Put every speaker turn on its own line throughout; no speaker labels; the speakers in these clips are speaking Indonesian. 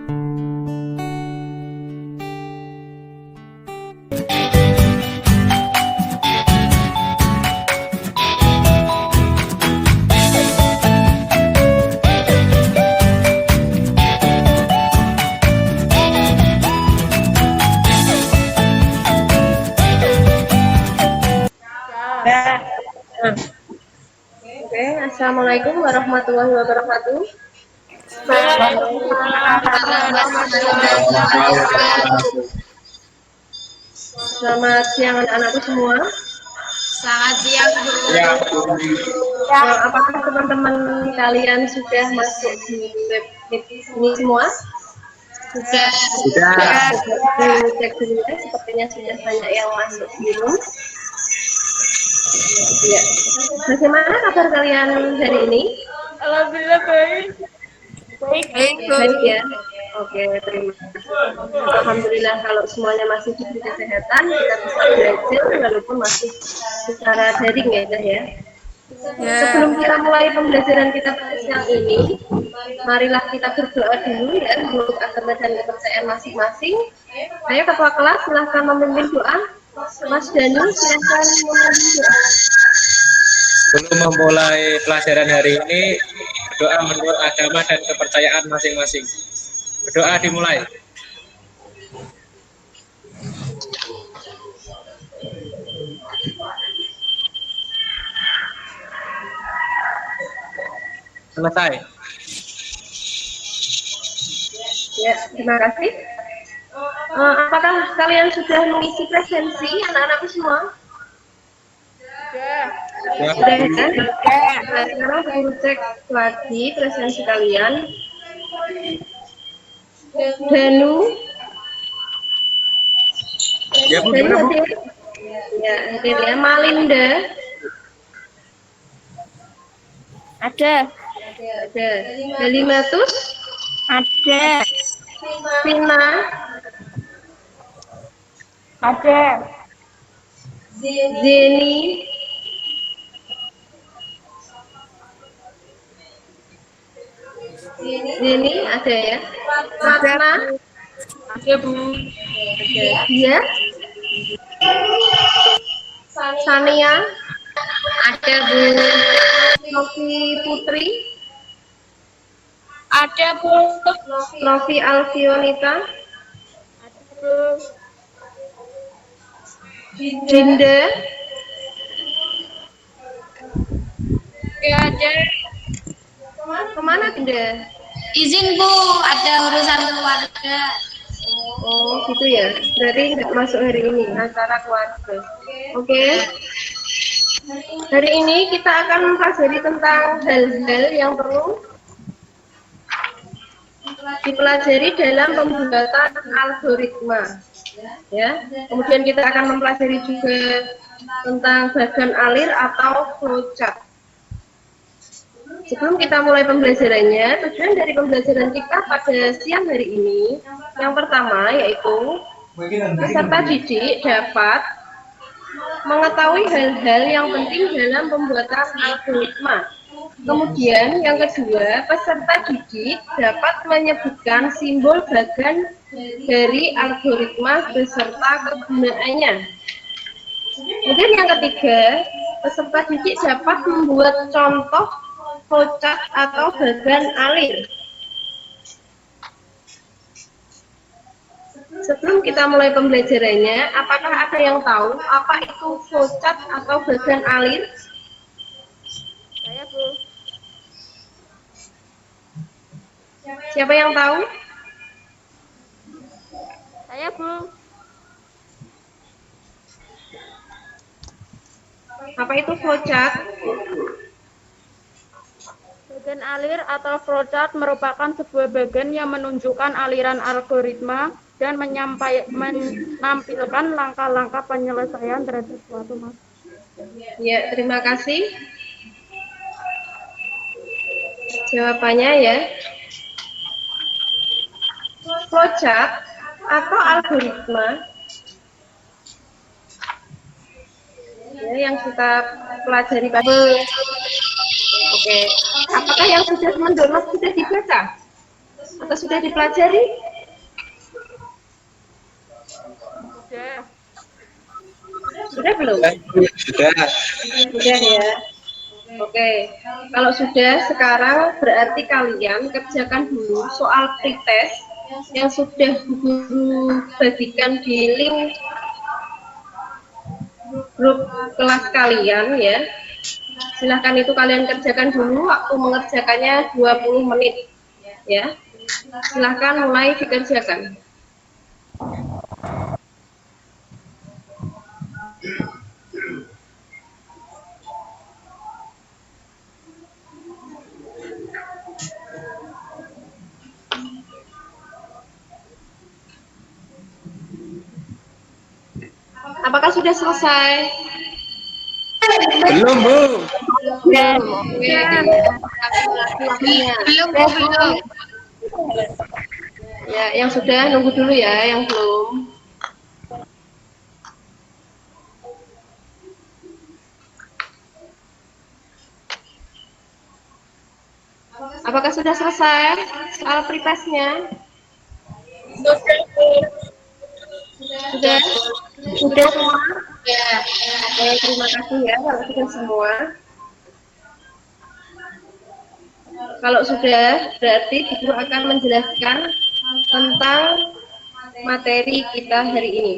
Oke, Assalamualaikum warahmatullahi wabarakatuh. Selamat siang anak-anakku semua.
Selamat siang, Bu.
Apakah teman-teman kalian sudah masuk di web ini semua? Sudah. Cek dulu ya, sepertinya sudah banyak yang masuk belum. Ya. Bagaimana kabar kalian hari ini?
Alhamdulillah baik.
Baik ya. Oke, terima kasih. Alhamdulillah kalau semuanya masih diberi kesehatan, kita bisa belajar walaupun masih secara daring ya. Sebelum kita mulai pembelajaran kita pada siang ini, marilah kita berdoa dulu ya menurut agama dan kepercayaan masing-masing. Ayo ketua kelas silahkan memimpin doa. Mas Danu silahkan memimpin doa.
Sebelum memulai pelajaran hari ini, berdoa menurut agama dan kepercayaan masing-masing. Berdoa dimulai. Selesai.
Ya, terima kasih. Apakah kalian sudah mengisi presensi anak-anakku semua? Sudah ya? Nah, sekarang saya cek lagi presensi kalian. Danu.
Ya, Bu.
Danu hadir. Ya, hadir ya. Malinda.
Ada.
Dalimatus.
Ada.
Vina.
Ada.
Zeni. Zeni ada ya. Ratna.
Ada, Bu.
Dia. Sania.
Ada, Bu.
Novi Putri.
Ada, Bu.
Novi Alfionita.
Bu.
Dinda.
Ada.
Kemana Dinda?
Izin, Bu. Ada urusan keluarga.
Oh gitu ya. Berarti nggak masuk hari ini acara keluarga. Oke. Hari ini kita akan mempelajari tentang hal-hal yang perlu dipelajari dalam pembuatan algoritma. Ya. Kemudian kita akan mempelajari juga tentang bagan alir atau flowchart. Sebelum kita mulai pembelajarannya, tujuan dari pembelajaran kita pada siang hari ini, yang pertama yaitu peserta didik dapat mengetahui hal-hal yang penting dalam pembuatan algoritma. Kemudian yang kedua, peserta didik dapat menyebutkan simbol bagan dari algoritma beserta kegunaannya. Kemudian yang ketiga, peserta didik dapat membuat contoh flowchart atau bagan alir. Sebelum kita mulai pembelajarannya, apakah ada yang tahu apa itu flowchart atau bagan alir?
Saya, Bu.
Siapa yang tahu?
Saya, Bu.
Apa itu flowchart?
Bagan alir atau flowchart merupakan sebuah bagan yang menunjukkan aliran algoritma dan menampilkan langkah-langkah penyelesaian terhadap suatu masalah.
Ya, terima kasih. Jawabannya ya. Flowchart atau algoritma ya, yang kita pelajari pada. Oke, apakah yang sudah mendownload sudah dibaca? Atau sudah dipelajari?
Sudah.
Sudah belum?
Sudah.
Sudah ya. Oke, kalau sudah sekarang berarti kalian kerjakan dulu soal pretest yang sudah guru bagikan di link grup kelas kalian ya. Silahkan itu kalian kerjakan dulu, waktu mengerjakannya 20 menit ya. Silahkan mulai dikerjakan. Apakah sudah selesai?
Belum, Bu.
Belum. Oke. Belum. Ya, yang sudah nunggu dulu ya, yang belum. Apakah sudah selesai soal pretestnya? Sudah? Sudah semua? Ya. Oke, terima kasih ya kalau sudah semua. Kalau sudah, berarti Guru akan menjelaskan tentang materi kita hari ini.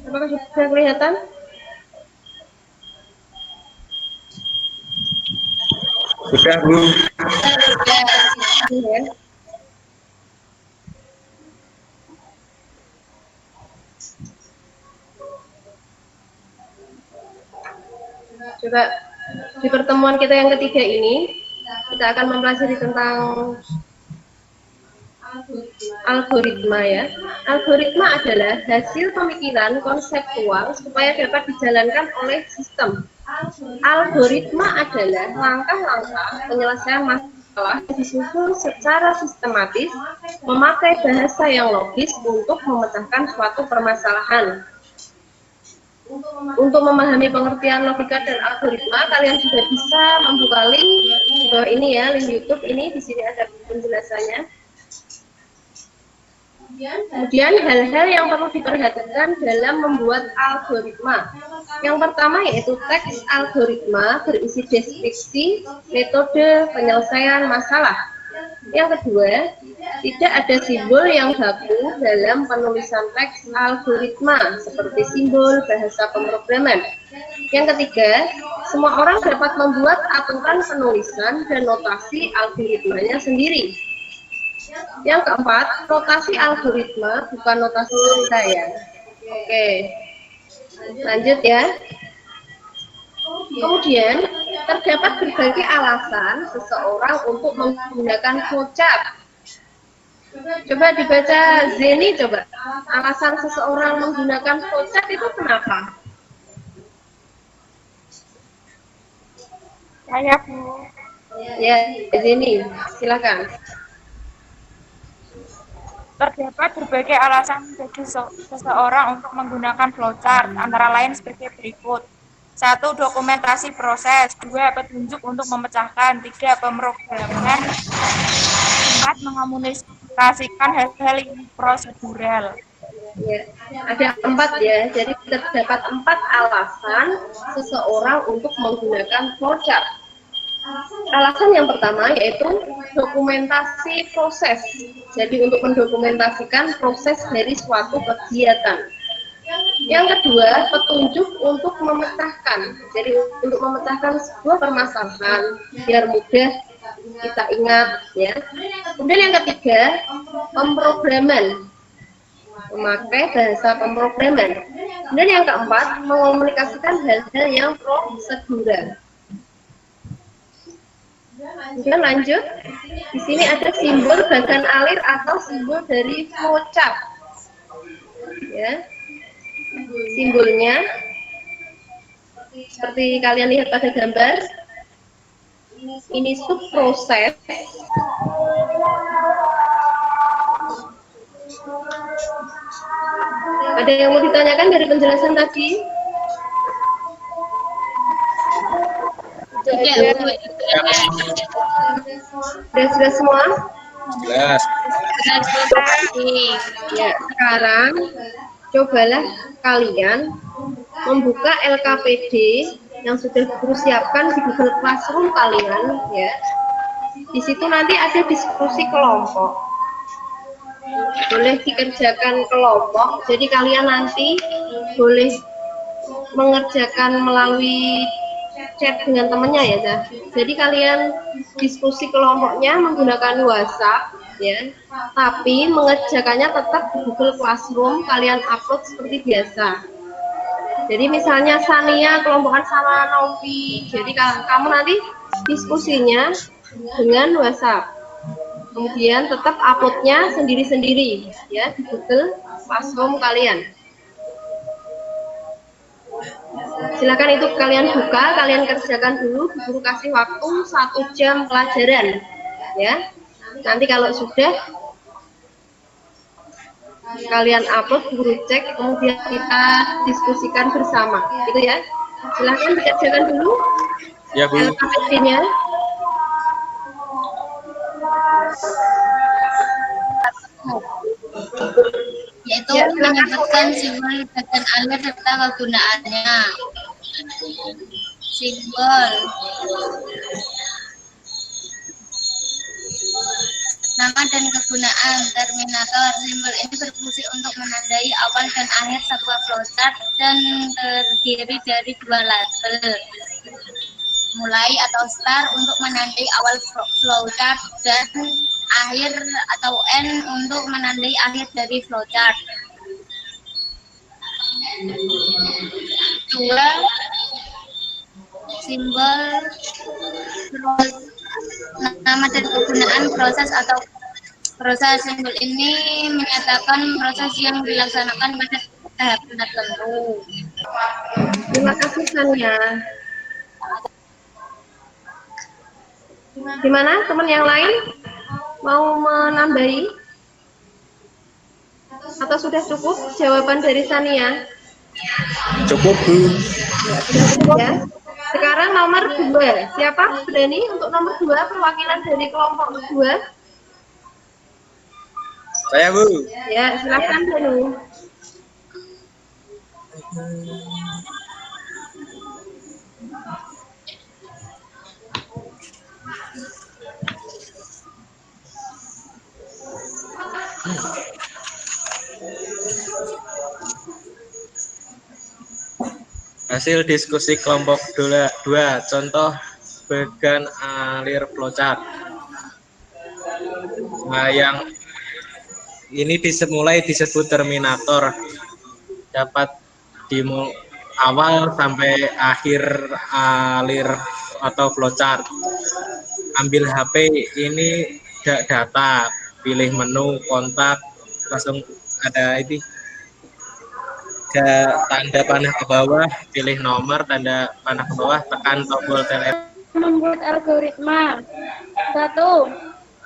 Apakah sudah kelihatan?
Sudah, Bu.
Ya. Coba di pertemuan kita yang ketiga ini, kita akan mempelajari tentang algoritma ya. Algoritma adalah hasil pemikiran konseptual supaya dapat dijalankan oleh sistem. Algoritma adalah langkah-langkah penyelesaian masalah yang disusun secara sistematis, memakai bahasa yang logis untuk memecahkan suatu permasalahan. Untuk memahami pengertian logika dan algoritma, kalian sudah bisa membuka link di bawah ini ya, link YouTube ini, di sini ada penjelasannya. Kemudian hal-hal yang perlu diperhatikan dalam membuat algoritma. Yang pertama yaitu teks algoritma berisi deskripsi metode penyelesaian masalah. Yang kedua, tidak ada simbol yang baku dalam penulisan teks algoritma seperti simbol bahasa pemrograman. Yang ketiga, semua orang dapat membuat aturan penulisan dan notasi algoritmanya sendiri. Yang keempat, notasi algoritma bukan notasi saya. Oke, lanjut ya. Kemudian, terdapat berbagai alasan seseorang untuk menggunakan flowchart. Coba dibaca Zeni, coba. Alasan seseorang menggunakan flowchart itu kenapa?
Saya, Bu.
Ya, Zeni, silakan.
Terdapat berbagai alasan bagi seseorang untuk menggunakan flowchart, antara lain sebagai berikut. 1. Dokumentasi proses. 2. Petunjuk untuk memecahkan. 3. Pemrograman. 4. mengomunikasikan hal-hal yang prosedural.
Ya, ada 4 ya, jadi terdapat 4 alasan seseorang untuk menggunakan flowchart. Alasan yang pertama yaitu dokumentasi proses. Jadi untuk mendokumentasikan proses dari suatu kegiatan. Yang kedua, petunjuk untuk memecahkan. Jadi untuk memecahkan sebuah permasalahan biar mudah kita ingat ya. Kemudian yang ketiga, pemrograman. Memakai bahasa pemrograman. Kemudian yang keempat, mengomunikasikan hal-hal yang prosedural. Kemudian lanjut. Di sini ada simbol bagan alir atau simbol dari flowchart. Ya. Simbolnya seperti kalian lihat pada gambar. Ini subproses. Ada yang mau ditanyakan dari penjelasan tadi? Sudah jelas semua?
Jelas.
Ya, sekarang cobalah kalian membuka LKPD yang sudah dipersiapkan di Google Classroom kalian, ya. Di situ nanti ada diskusi kelompok. Boleh dikerjakan kelompok. Jadi kalian nanti boleh mengerjakan melalui chat dengan temannya ya, Zah. Jadi kalian diskusi kelompoknya menggunakan WhatsApp, ya. Tapi mengerjakannya tetap di Google Classroom, kalian upload seperti biasa. Jadi misalnya Sania kelompokan sama Novi, jadi kamu nanti diskusinya dengan WhatsApp. Kemudian tetap uploadnya sendiri-sendiri ya di Google Classroom kalian. Silakan itu kalian buka, kalian kerjakan dulu. Guru kasih waktu 1 jam pelajaran, ya. Nanti kalau sudah kalian upload, guru cek, kemudian kita diskusikan bersama, gitu ya. Silakan dikerjakan dulu.
Ya, Bu.
LKPD-nya.
Yaitu menyebutkan simbol bagan alir serta kegunaannya. Simbol nama dan kegunaan terminator. Simbol ini berfungsi untuk menandai awal dan akhir sebuah flowchart dan terdiri dari 2 label. Mulai atau start untuk menandai awal flowchart dan akhir atau end untuk menandai akhir dari flowchart. 2. Simbol nama dan kegunaan proses atau proses. Simbol ini menyatakan proses yang dilaksanakan pada tahap tertentu.
Terima kasih Sania. Gimana teman yang lain? Mau menambahi? Atau sudah cukup jawaban dari Sania?
Cukup, Bu.
Ya. Sekarang nomor 2. Siapa berani untuk nomor 2 perwakilan dari kelompok 2?
Saya, Bu.
Ya, silakan Danu.
Hasil diskusi kelompok 2, contoh bagan alir flowchart. Nah, yang ini mulai disebut terminator, dapat awal sampai akhir alir atau flowchart. Ambil HP, ini data, pilih menu, kontak, langsung ada ini. Tanda panah ke bawah, pilih nomor, tanda panah ke bawah, tekan tombol telepon.
Membuat algoritma. 1.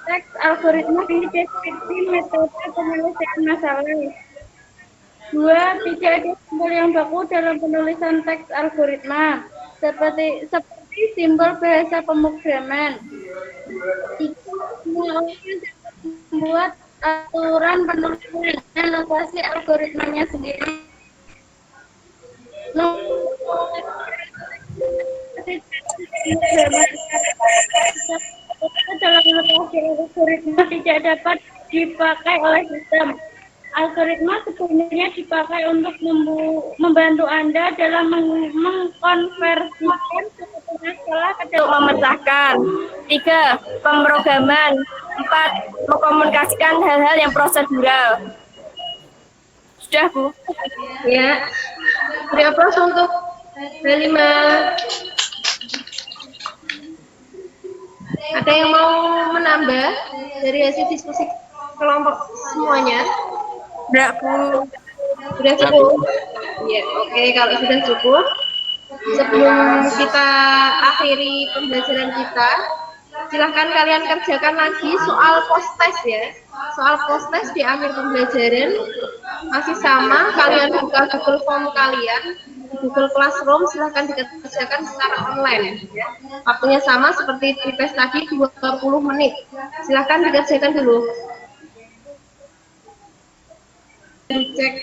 Teks algoritma ini deskripsi metode penyelesaian masalah. 2. Tidak ada simbol yang baku dalam penulisan teks algoritma, seperti simbol bahasa pemrograman. 3. Semua orang dapat membuat aturan penulisan dan notasi algoritmanya sendiri. Dalam notasi algoritma tidak dapat dipakai oleh sistem. Algoritma sebenarnya dipakai untuk membantu Anda dalam mengkonversikan suatu masalah ke dalam memecahkan. 3. Pemrograman. 4. Mengkomunikasikan hal-hal yang prosedural. Sudah, Bu?
Ya. Beri aplaus untuk Delima. Ada yang mau menambah dari hasil diskusi kelompok semuanya?
Enggak, Bu.
Sudah cukup? Ya, oke. Kalau sudah cukup, sebelum kita akhiri pembelajaran kita, silahkan kalian kerjakan lagi soal post test ya. Soal post test di akhir pembelajaran masih sama, kalian buka Google Form kalian, Google Classroom, silahkan dikerjakan secara online ya. Waktunya sama seperti pretest tadi, 20 menit. Silahkan dikerjakan dulu. Cek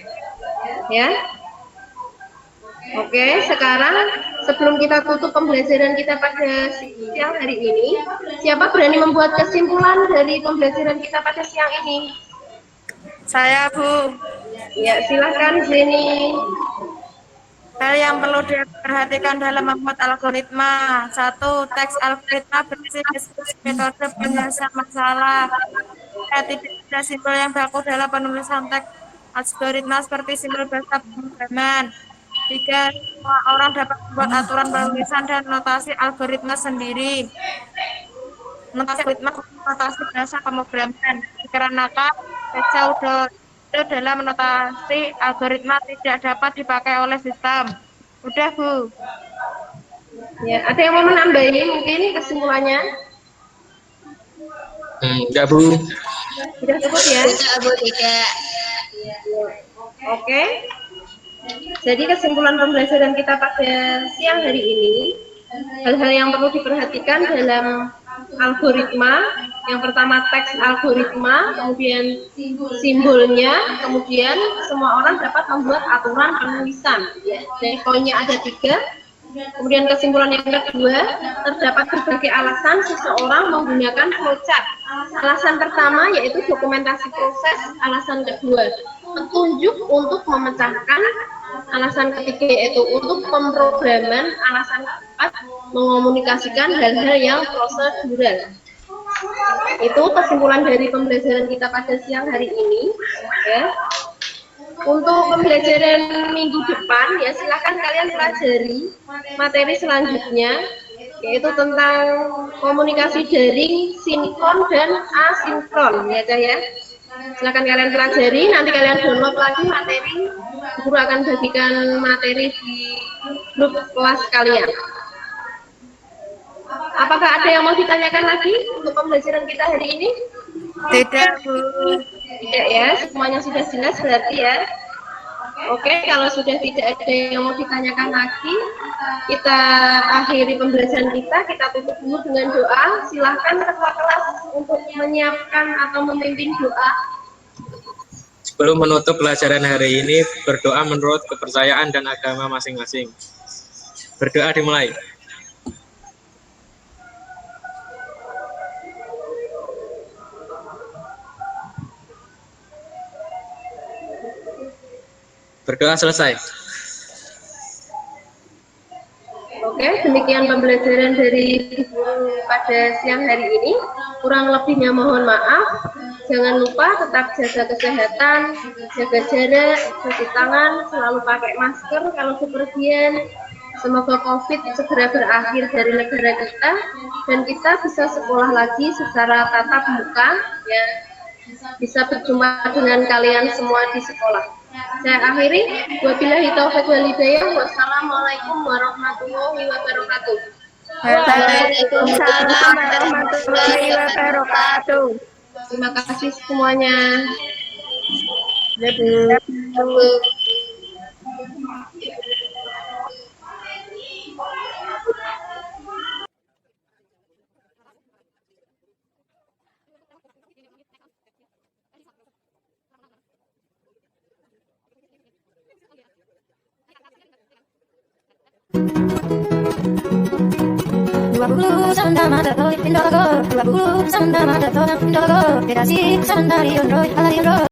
ya. Oke, sekarang sebelum kita tutup pembelajaran kita pada siang hari ini, siapa berani membuat kesimpulan dari pembelajaran kita pada siang ini?
Saya, Bu.
Ya, silakan Jenny.
Hal yang perlu diperhatikan dalam membuat algoritma. 1. Teks algoritma berisi diskusi metode penyelesaian masalah. Tidak ada simbol yang baku dalam penulisan teks algoritma seperti simbol bahasa pemrograman. 3. Semua orang dapat membuat aturan penulisan dan notasi algoritma sendiri. Notasi algoritma notasi bahasa pemrograman. Dikarenakan pseudo dalam notasi algoritma tidak dapat dipakai oleh sistem. Udah, Bu.
Ya, ada yang mau menambahi mungkin kesimpulannya?
Enggak, Bu.
Sudah cukup ya?
Tidak, Bu, tidak.
Oke. Jadi kesimpulan pembelajaran kita pada siang hari ini, hal-hal yang perlu diperhatikan dalam algoritma, yang pertama teks algoritma, kemudian simbolnya, kemudian semua orang dapat membuat aturan penulisan. Jadi poinnya ada 3. Kemudian kesimpulan yang kedua, terdapat berbagai alasan seseorang menggunakan flowchart. Alasan pertama yaitu dokumentasi proses, alasan kedua petunjuk untuk memecahkan, alasan ketiga yaitu untuk pemrograman, alasan keempat mengomunikasikan hal-hal yang prosedural. Itu kesimpulan dari pembelajaran kita pada siang hari ini ya. Untuk pembelajaran minggu depan ya silakan kalian pelajari materi selanjutnya yaitu tentang komunikasi daring sinkron dan asinkron ya Cah ya. Silakan kalian pelajari, nanti kalian download lagi materi, guru akan bagikan materi di grup kelas kalian. Apakah ada yang mau ditanyakan lagi untuk pembelajaran kita hari ini?
Tidak, Bu.
Tidak ya, semuanya sudah jelas berarti ya. Oke, kalau sudah tidak ada yang mau ditanyakan lagi, kita akhiri pembelajaran kita tutup dulu dengan doa. Silahkan ketua kelas untuk menyiapkan atau memimpin doa.
Sebelum menutup pelajaran hari ini, berdoa menurut kepercayaan dan agama masing-masing. Berdoa dimulai. Berdoa selesai.
Oke, demikian pembelajaran dari guru pada siang hari ini. Kurang lebihnya mohon maaf. Jangan lupa tetap jaga kesehatan, jaga jarak, cuci tangan, selalu pakai masker kalau bepergian. Semoga COVID segera berakhir dari negara kita dan kita bisa sekolah lagi secara tatap muka, ya, bisa berjumpa dengan kalian semua di sekolah. Saya akhiri, wabillahi taufiq wal hidayah. Wassalamualaikum warahmatullahi wabarakatuh.
Waalaikumsalam warahmatullahi wabarakatuh.
Terima kasih semuanya.
Dua bulu sama mata toy pindah go. Dua bulu sama mata toy pindah go. Kita sih sama dari Android ala Android.